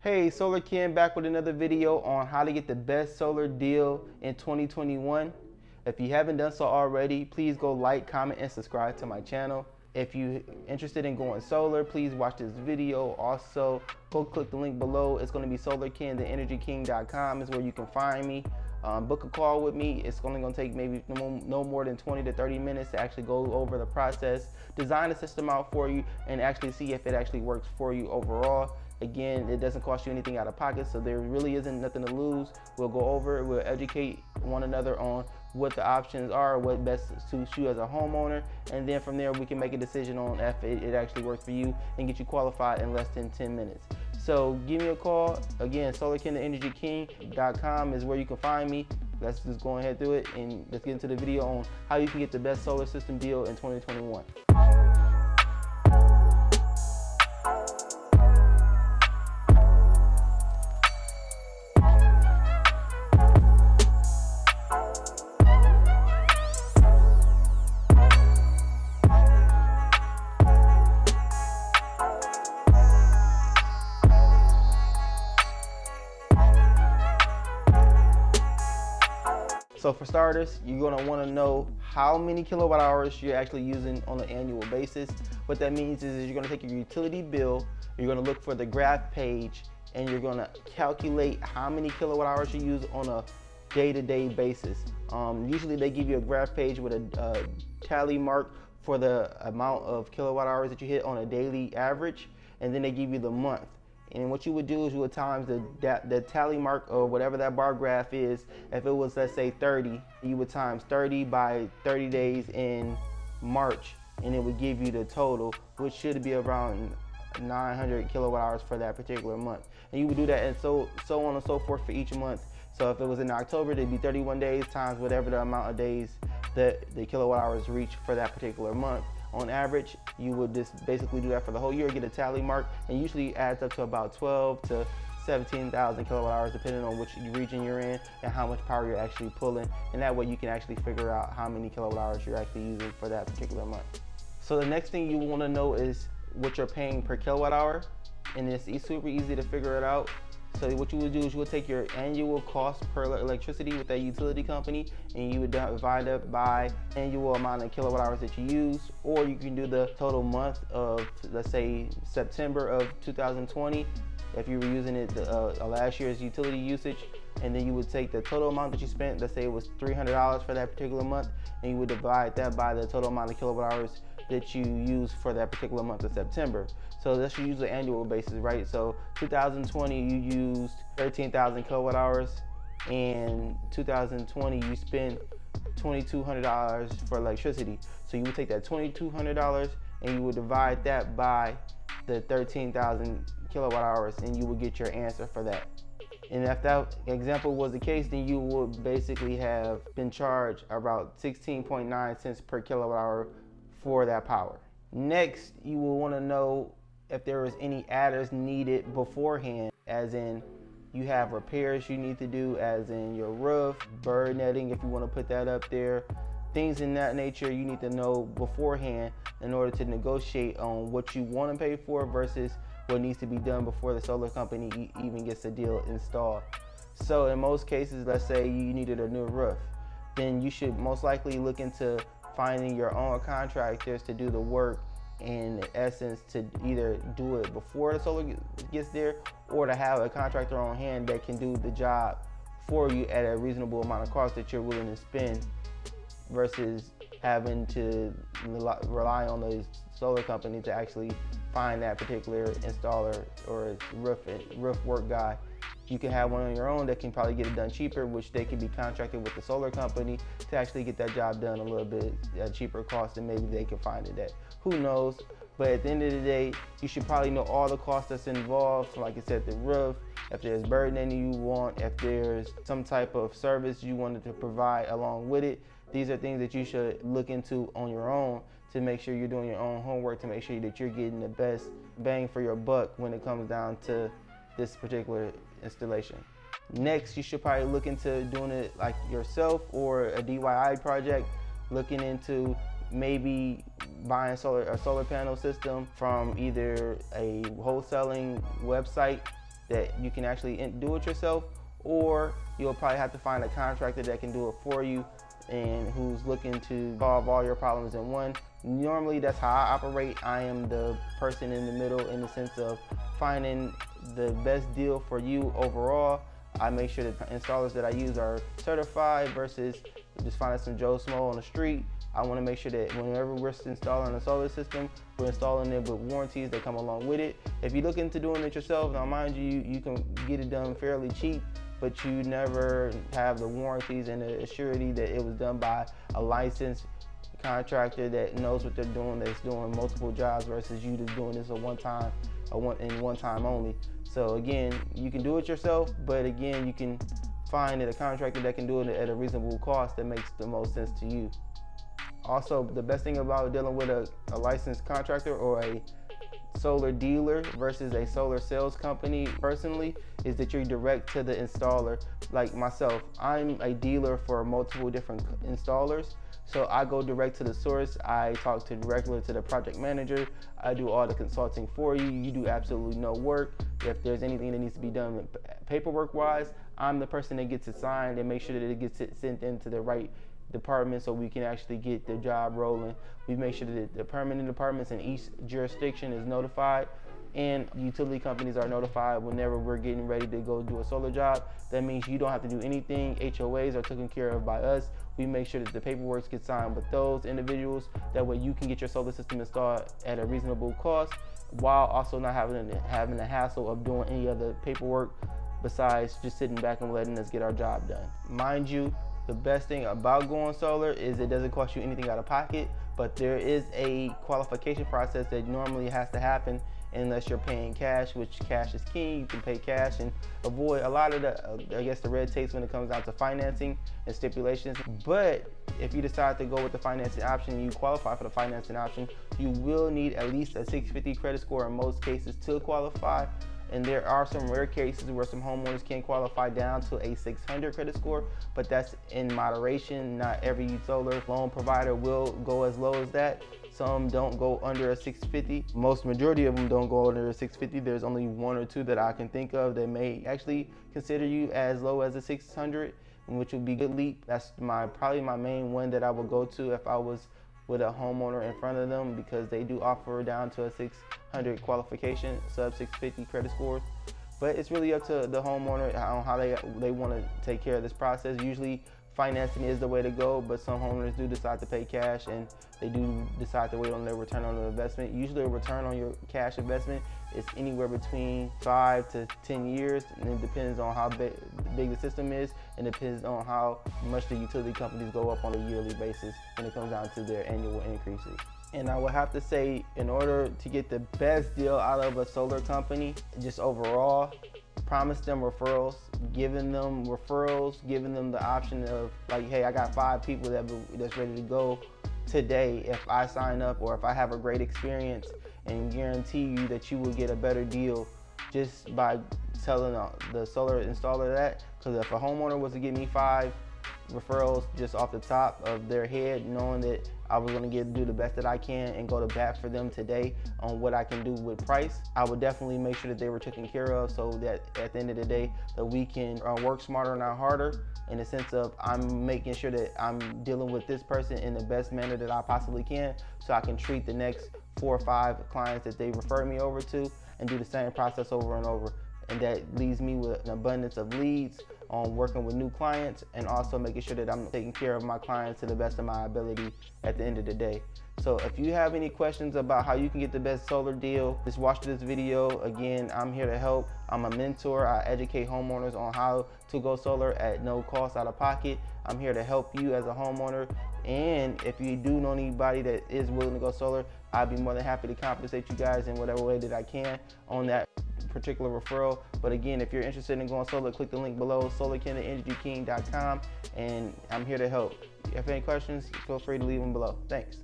Hey, Solar Ken back with another video on how to get the best solar deal in 2021. If you haven't done so already, please go like, comment, and subscribe to my channel. If you're interested in going solar, please watch this video. Also, go click the link below. It's going to be solarken.theenergyking.com is where you can find me. Book a call with me. It's only going to take maybe no more than 20 to 30 minutes to actually go over the process, design the system out for you, and actually see if it actually works for you overall. Again, it doesn't cost you anything out of pocket, so there really isn't nothing to lose. We'll go over it, we'll educate one another on what the options are, what best suits you as a homeowner, and then from there we can make a decision on if it actually works for you and get you qualified in less than 10 minutes. So give me a call. Again, solarken.theenergyking.com is where you can find me. Let's just go ahead through it and let's get into the video on how you can get the best solar system deal in 2021. So for starters, you're gonna wanna know how many kilowatt hours you're actually using on an annual basis. What that means is you're gonna take your utility bill, you're gonna look for the graph page, and you're gonna calculate how many kilowatt hours you use on a day-to-day basis. Usually they give you a graph page with a tally mark for the amount of kilowatt hours that you hit on a daily average, and then they give you the month. And what you would do is you would times the tally mark or whatever that bar graph is. If it was, let's say 30, you would times 30 by 30 days in March, and it would give you the total, which should be around 900 kilowatt hours for that particular month. And you would do that and so on and so forth for each month. So if it was in October, it'd be 31 days times whatever the amount of days that the kilowatt hours reach for that particular month. On average, you would just basically do that for the whole year, get a tally mark, and usually adds up to about 12 to 17,000 kilowatt hours depending on which region you're in and how much power you're actually pulling. And that way you can actually figure out how many kilowatt hours you're actually using for that particular month. So the next thing you want to know is what you're paying per kilowatt hour, and it's super easy to figure it out. So what you would do is you would take your annual cost per electricity with that utility company, and you would divide it by annual amount of kilowatt hours that you use, or you can do the total month of, let's say, September of 2020, if you were using it last year's utility usage, and then you would take the total amount that you spent, let's say it was $300 for that particular month, and you would divide that by the total amount of kilowatt hours that you use for that particular month of September. So that's usually annual basis, right? So 2020 you used 13,000 kilowatt hours, and 2020 you spent $2,200 for electricity. So you would take that $2,200 and you would divide that by the 13,000 kilowatt hours, and you would get your answer for that. And if that example was the case, then you would basically have been charged about 16.9 cents per kilowatt hour for that power. Next, you will want to know if there is any adders needed beforehand, as in you have repairs you need to do, as in your roof, bird netting if you want to put that up there, things in that nature you need to know beforehand in order to negotiate on what you want to pay for versus what needs to be done before the solar company even gets the deal installed. So in most cases, let's say you needed a new roof, then you should most likely look into finding your own contractors to do the work, in essence to either do it before the solar gets there, or to have a contractor on hand that can do the job for you at a reasonable amount of cost that you're willing to spend, versus having to rely on the solar company to actually find that particular installer or roof work guy. You can have one on your own that can probably get it done cheaper, which they can be contracted with the solar company to actually get that job done a little bit at a cheaper cost, and maybe they can find it at, who knows. But at the end of the day, you should probably know all the costs that's involved. So like I said, the roof, if there's bird netting you want, if there's some type of service you wanted to provide along with it. These are things that you should look into on your own to make sure you're doing your own homework, to make sure that you're getting the best bang for your buck when it comes down to this particular installation. Next, you should probably look into doing it like yourself or a DIY project, looking into maybe buying a solar panel system from either a wholesaling website that you can actually do it yourself, or you'll probably have to find a contractor that can do it for you and who's looking to solve all your problems in one. Normally that's how I operate. I am the person in the middle in the sense of finding the best deal for you overall. I make sure that the installers that I use are certified versus just finding some Joe Smo on the street. I want to make sure that whenever we're installing a solar system, we're installing it with warranties that come along with it. If you're looking to doing it yourself, now mind you, you can get it done fairly cheap, but you never have the warranties and the surety that it was done by a licensed contractor that knows what they're doing, that's doing multiple jobs versus you just doing this a one time only. So again, you can do it yourself, but again, you can find a contractor that can do it at a reasonable cost that makes the most sense to you. Also, the best thing about dealing with a licensed contractor or a solar dealer versus a solar sales company personally is that you're direct to the installer. Like myself, I'm a dealer for multiple different installers, so I go direct to the source. I talk directly to the project manager. I do all the consulting for you. You do absolutely no work. If there's anything that needs to be done paperwork wise, I'm the person that gets it signed and make sure that it gets sent into the right department so we can actually get the job rolling. We make sure that the permanent departments in each jurisdiction is notified, and utility companies are notified whenever we're getting ready to go do a solar job. That means you don't have to do anything. HOAs are taken care of by us. We make sure that the paperwork gets signed with those individuals. That way you can get your solar system installed at a reasonable cost while also not having the hassle of doing any other paperwork besides just sitting back and letting us get our job done. Mind you, the best thing about going solar is it doesn't cost you anything out of pocket, but there is a qualification process that normally has to happen unless you're paying cash, which cash is king. You can pay cash and avoid a lot of the red tapes when it comes down to financing and stipulations. But if you decide to go with the financing option and you qualify for the financing option, you will need at least a 650 credit score in most cases to qualify. And there are some rare cases where some homeowners can qualify down to a 600 credit score, but that's in moderation. Not every solar loan provider will go as low as that. Some don't go under a 650. Most majority of them don't go under a 650. There's only one or two that I can think of that may actually consider you as low as a 600, which would be Good Leap. That's probably my main one that I would go to if I was with a homeowner in front of them, because they do offer down to a 600 qualification, sub 650 credit scores. But it's really up to the homeowner on how they want to take care of this process. Usually financing is the way to go, but some homeowners do decide to pay cash and they do decide to wait on their return on the investment. Usually a return on your cash investment is anywhere between 5 to 10 years, and it depends on how big the system is, and depends on how much the utility companies go up on a yearly basis when it comes down to their annual increases. And I would have to say, in order to get the best deal out of a solar company, just overall, promise them referrals, giving them the option of like, hey, I got 5 people that's ready to go today if I sign up, or if I have a great experience, and guarantee you that you will get a better deal just by telling the solar installer that. Because if a homeowner was to give me 5 referrals just off the top of their head, knowing that I was going to do the best that I can and go to bat for them today on what I can do with price, I would definitely make sure that they were taken care of, so that at the end of the day that we can work smarter, not harder, in the sense of I'm making sure that I'm dealing with this person in the best manner that I possibly can, so I can treat the next 4 or 5 clients that they refer me over to and do the same process over and over. And that leaves me with an abundance of leads on working with new clients, and also making sure that I'm taking care of my clients to the best of my ability at the end of the day. So if you have any questions about how you can get the best solar deal, just watch this video. Again, I'm here to help. I'm a mentor. I educate homeowners on how to go solar at no cost out of pocket. I'm here to help you as a homeowner. And if you do know anybody that is willing to go solar, I'd be more than happy to compensate you guys in whatever way that I can on that particular referral. But again, if you're interested in going solar, click the link below, solarkennenergyking.com, and I'm here to help. If you have any questions, feel free to leave them below. Thanks.